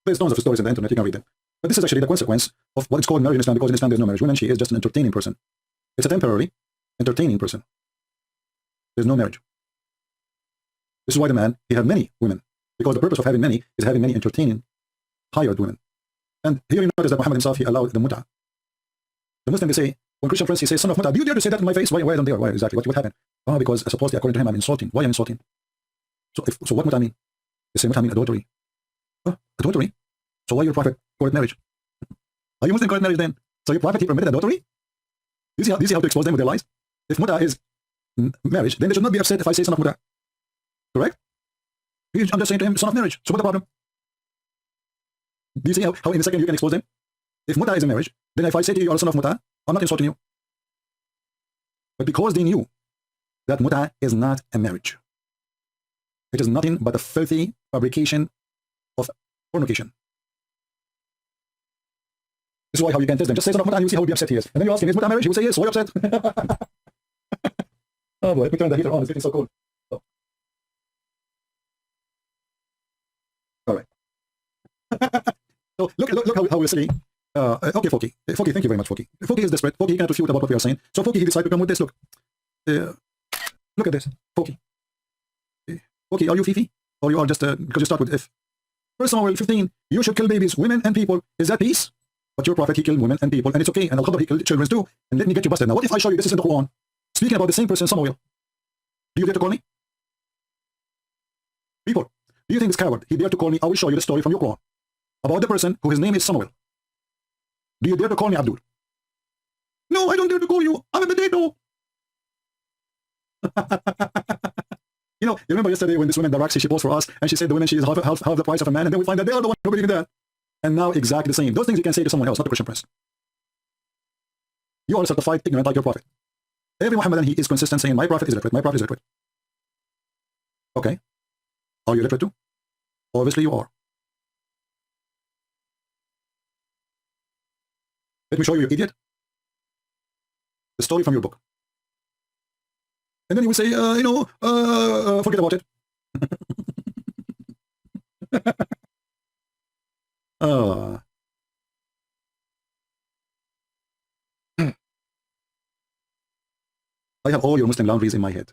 There's tons of stories on the internet, you can read them. But this is actually the consequence of what is called marriage in Islam, because in Islam there's no marriage. Women, she is just an entertaining person. It's a temporary, entertaining person. There's no marriage. This is why the man, he have many women, because the purpose of having many is having many entertaining, hired women. And here you notice that Muhammad himself, he allowed the mut'ah. The Muslim, they say, when Christian friends, he says, son of mut'ah, do you dare to say that in my face? Why I don't dare? Why exactly? What happened? Oh, because supposedly, according to him, I'm insulting. Why am I insulting? So what mut'ah mean? They say mut'ah mean adultery. Oh, adultery? So why your prophet call it marriage? Are you Muslim call it marriage then? So your prophet, he permitted adultery? You see how to expose them with their lies? If mut'ah is marriage, then they should not be upset if I say son of mut'ah. Correct? I'm just saying to him, son of marriage. So what's the problem? Do you see how in a second you can expose them? If mut'ah is a marriage, then if I say to you, you are a son of mut'ah, I'm not insulting you. But because they knew that mut'ah is not a marriage, it is nothing but a filthy fabrication of fornication. This is why how you can test them. Just say son of mut'ah and you see how he'll be upset he is. And then you ask him, is mut'ah marriage? He will say yes. Why are you upset? Oh boy, let me turn the heater on. It's getting so cold. Oh. All right. So look how we're silly. Okay, Foki. Foki, thank you very much, Foki. Foki is desperate. Foki, he cannot refute about what we are saying. So Foki, he decided to come with this. Look. Look at this. Foki. Foki, are you Fifi? Or you are just, because you start with if. First Samuel 15, you should kill babies, women, and people. Is that peace? But your prophet, he killed women and people, and it's okay. And Al-Khadr, he killed children too. And let me get you busted. Now, what if I show you this is in the Quran? Speaking about the same person, Samuel. Do you dare to call me? People, do you think this coward, he dare to call me? I will show you the story from your Quran about the person who his name is Samuel. Do you dare to call me Abdul? No, I don't dare to call you. I'm a potato. You remember yesterday when this woman, the Raksi, she posed for us, and she said the woman, she is half the price of a man, and then we find that they are the one who believe in that. And now exactly the same. Those things you can say to someone else, not to Christian Prince. You are certified ignorant like your prophet. Every Muhammadan, he is consistent saying, my prophet is literate, my prophet is literate. Okay. Are you literate too? Obviously you are. Let me show you, you idiot, the story from your book. And then you will say, forget about it. I have all your Muslim laundries in my head.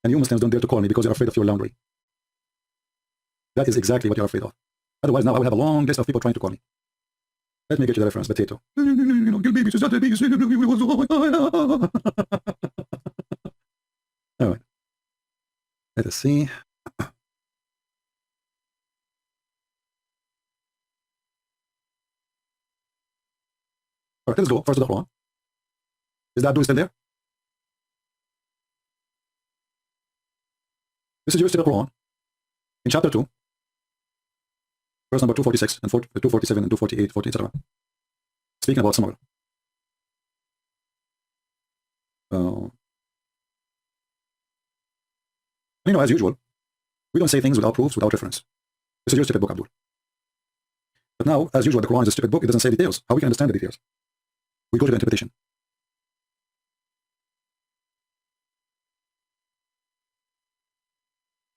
And you Muslims don't dare to call me because you're afraid of your laundry. That is exactly what you're afraid of. Otherwise, now I will have a long list of people trying to call me. Let me get you the reference, potato. Kill babies, is that the babies? All right. Let us see. All right, let's go first to the Quran. Is that Abdul still there? This is yours to the Quran. In chapter 2, verse number 246 and 247 and 248, 40, etc. Speaking about Samuel. As usual, we don't say things without proofs, without reference. This is your stupid book, Abdul. But now, as usual, the Quran is a stupid book. It doesn't say details. How we can understand the details? We go to the interpretation.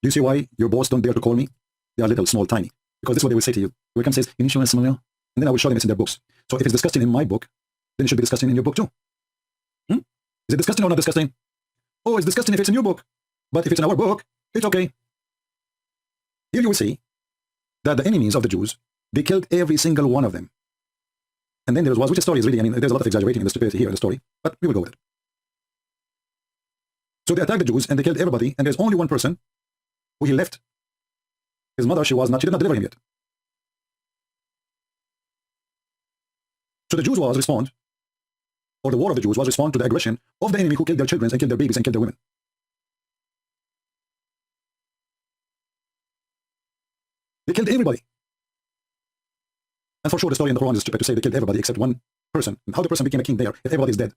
Do you see why your boss don't dare to call me? They are little, small, tiny. Because this is what they will say to you. They will come and say, you need to show us Samuel. And then I will show them it's in their books. So if it's disgusting in my book, then it should be disgusting in your book too. Is it disgusting or not disgusting? Oh, it's disgusting if it's in your book. But if it's in our book, it's okay. Here you will see that the enemies of the Jews, they killed every single one of them. And then there was, which story is really, there's a lot of exaggerating in the stupidity here in the story, but we will go with it. So they attacked the Jews and they killed everybody, and there's only one person who he left. His mother, she did not deliver him yet. So the Jews was respond, or the war of the Jews was respond to the aggression of the enemy who killed their children and killed their babies and killed their women. They killed everybody. And for sure the story in the Quran is stupid to say they killed everybody except one person. And how the person became a king there if everybody is dead?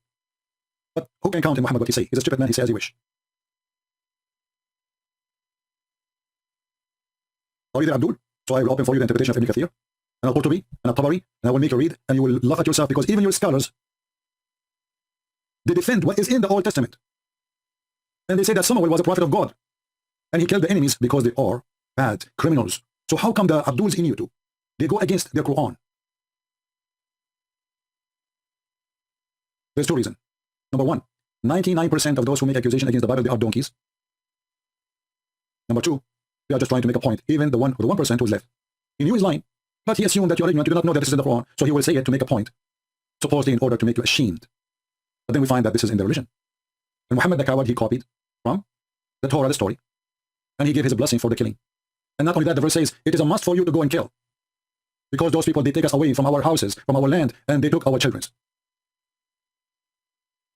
But who can count in Muhammad what he say? He's a stupid man, he says as he wish. Are you there, Abdul? So I will open for you the interpretation of Ibn Kathir, and Al-Qurtubi, and Al-Tabari, and I will make you read, and you will laugh at yourself, because even your scholars, they defend what is in the Old Testament. And they say that Samuel was a prophet of God, and he killed the enemies because they are bad criminals So how come the Abduls in YouTube, they go against their Quran? There's two reasons. Number one, 99% of those who make accusation against the Bible, they are donkeys. Number two, they are just trying to make a point. Even the 1% who's left. He knew his line, but he assumed that you're ignorant, you do not know that this is in the Quran, so he will say it to make a point, supposedly in order to make you ashamed. But then we find that this is in the religion. And Muhammad the coward, he copied from the Torah, the story, and he gave his blessing for the killing. And not only that, the verse says, it is a must for you to go and kill. Because those people, they take us away from our houses, from our land, and they took our children.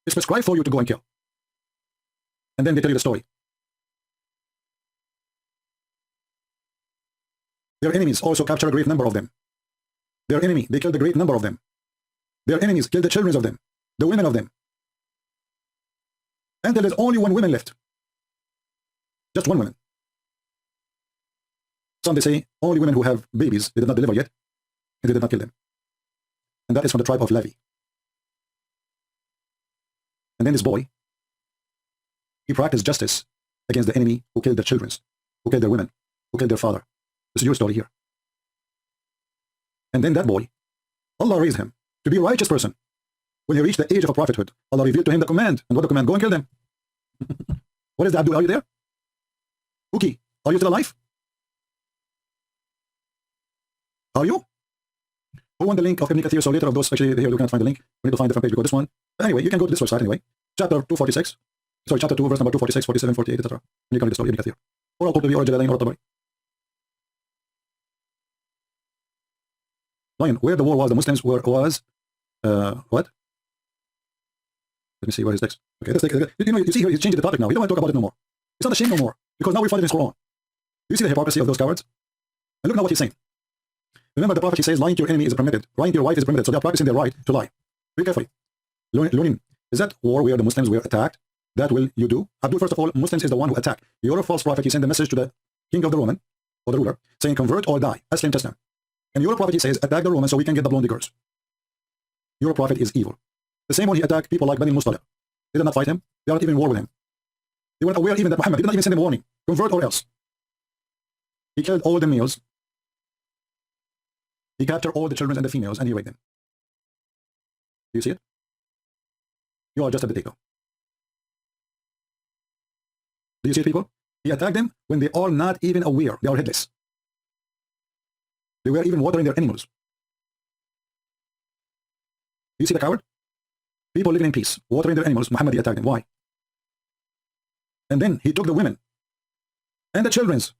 It's prescribed for you to go and kill. And then they tell you the story. Their enemies also capture a great number of them. Their enemy, they killed a great number of them. Their enemies killed the children of them, the women of them. Until there's only one woman left. Just one woman. Some they say only women who have babies, they did not deliver yet, and they did not kill them. And that is from the tribe of Levi. And then this boy, he practiced justice against the enemy who killed their children, who killed their women, who killed their father. This is your story here. And then that boy, Allah raised him to be a righteous person. When he reached the age of a prophethood, Allah revealed to him the command. And what the command? Go and kill them. What is that, Abdul? Are you there? Uki, are you still alive? Are you? Who won the link of Ibn Kathir? So later of those, actually here we cannot find the link. We need to find a different page because this one. But anyway, you can go to this website anyway. Chapter 246. Sorry, chapter 2, verse number 246, 47, 48, etc. And you can read the story Ibn Kathir. Or Al-Qurtubi, or Jalalain, or Tabari. Lion, where the war was, the Muslims were, was, what? Let me see where his text. Okay, let's take, you know, you see here, he's changing the topic now. We don't want to talk about it no more. It's not a shame no more. Because now we find it in his Quran. Do you see the hypocrisy of those cowards? And look now what he's saying. Remember the prophet, he says, lying to your enemy is permitted. Lying to your wife is permitted. So they are practicing their right to lie. Very carefully. Lunin, is that war where the Muslims were attacked? That will you do? Abdul, first of all, Muslims is the one who attacked. You're a false prophet. You send a message to the king of the Roman, or the ruler, saying convert or die. Aslim Taslim. And your prophet, he says, attack the Romans so we can get the blonde girls. Your prophet is evil. The same one he attacked people like Bani Mustaliq. They did not fight him. They are not even in war with him. They weren't aware even that Muhammad did not even send him a warning. Convert or else. He killed all the males. He captured all the children and the females and he raped them. Do you see it? You are just a potato. Do you see it, people? He attacked them when they are not even aware. They are headless. They were even watering their animals. Do you see the coward? People living in peace, watering their animals. Muhammad, he attacked them. Why? And then he took the women and the children's.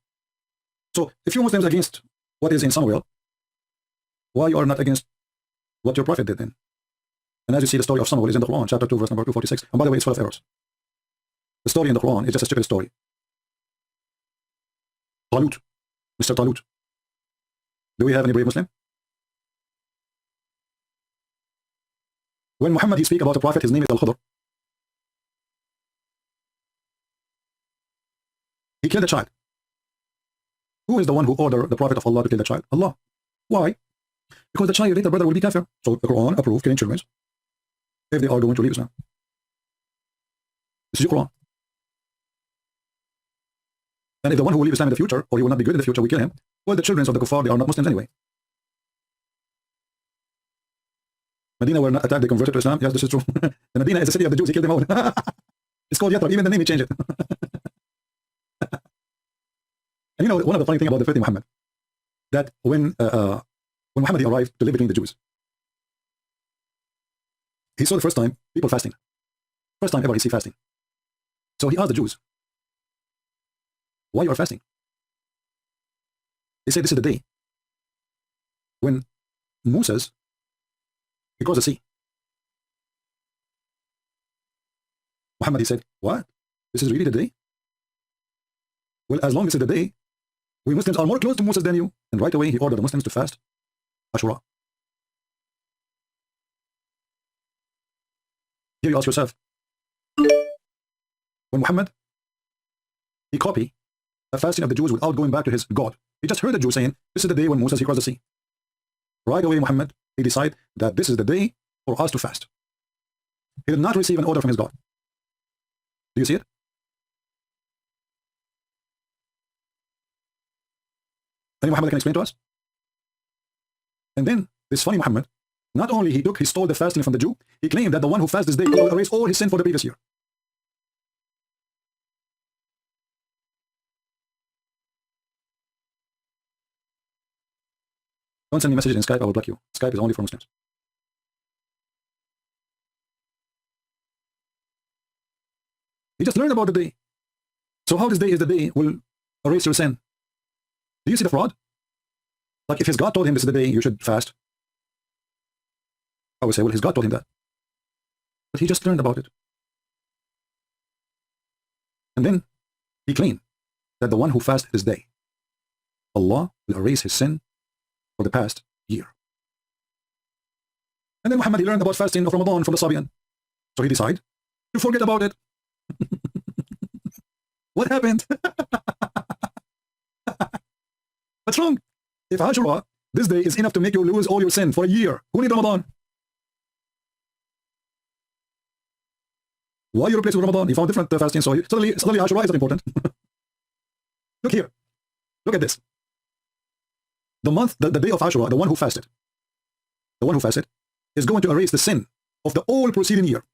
So if you Muslims against what is in Samuel, why you are not against what your prophet did then? And as you see, the story of Samuel is in the Quran, chapter 2, verse number 246. And by the way, it's full of errors. The story in the Quran is just a stupid story. Talut, Mr. Talut. Do we have any brave Muslim? When Muhammad, he speaks about a prophet, his name is Al-Khudr. He killed a child. Who is the one who ordered the prophet of Allah to kill the child? Allah. Why? Because the child later brother will be kafir. So the Quran approves killing children if they are going to leave Islam. This is your Quran. And if the one who will leave Islam in the future, or he will not be good in the future, we kill him, well, the children of the kuffar, they are not Muslims anyway. Medina were not attacked, they converted to Islam. Yes, this is true. The Medina is the city of the Jews, he killed them all. It's called Yathrib, even the name he changed it. And you know, one of the funny things about the Prophet Muhammad, that when Muhammad he arrived to live between the Jews, he saw the first time people fasting. First time ever he see fasting. So he asked the Jews, why you are fasting? They said this is the day when Moses, he crossed the sea. Muhammad, he said, what? This is really the day? Well, as long as it's the day, we Muslims are more close to Moses than you. And right away, he ordered the Muslims to fast Ashura. Here you ask yourself, when Muhammad, he copied the fasting of the Jews without going back to his God. He just heard the Jews saying, this is the day when Moses, he crossed the sea. Right away, Muhammad, he decided that this is the day for us to fast. He did not receive an order from his God. Do you see it? Any Muhammad can explain to us? And then this funny Muhammad, not only he stole the fasting from the Jew, he claimed that the one who fasts this day will erase all his sin for the previous year. Don't send me messages in Skype, I will block you. Skype is only for Muslims. He just learned about the day. So how this day is the day will erase your sin? Do you see the fraud? Like if his God told him this is the day you should fast, I would say, well, his God told him that. But he just learned about it. And then he claimed that the one who fasts this day, Allah will erase his sin for the past year. And then Muhammad, he learned about fasting of Ramadan from the Sabian. So he decided to forget about it. What happened? What's wrong? If Ashura, this day is enough to make you lose all your sin for a year, who needs Ramadan? Why you replace it with Ramadan? You found different fasting, so suddenly Ashura is not important. Look here. Look at this. The day of Ashura, the one who fasted is going to erase the sin of the all preceding year.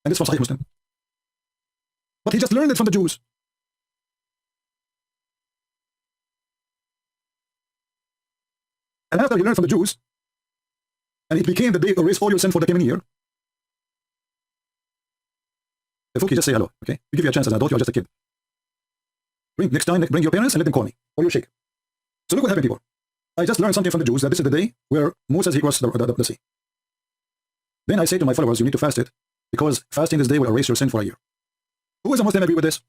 And this from Sahih Muslim. But he just learned it from the Jews. And after he learned from the Jews, and it became the day erase all your sin for the coming year. Fuki, just say hello, okay? We give you a chance as an adult, you are just a kid. Next time, bring your parents and let them call me, or your sheikh. So look what happened, people. I just learned something from the Jews, that this is the day where Moses, he crossed the sea. Then I say to my followers, you need to fast it, because fasting this day will erase your sin for a year. Who is a Muslim agree with this?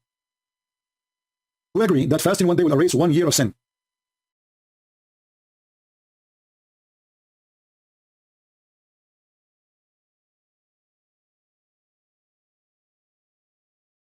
Who agree that fasting one day will erase 1 year of sin?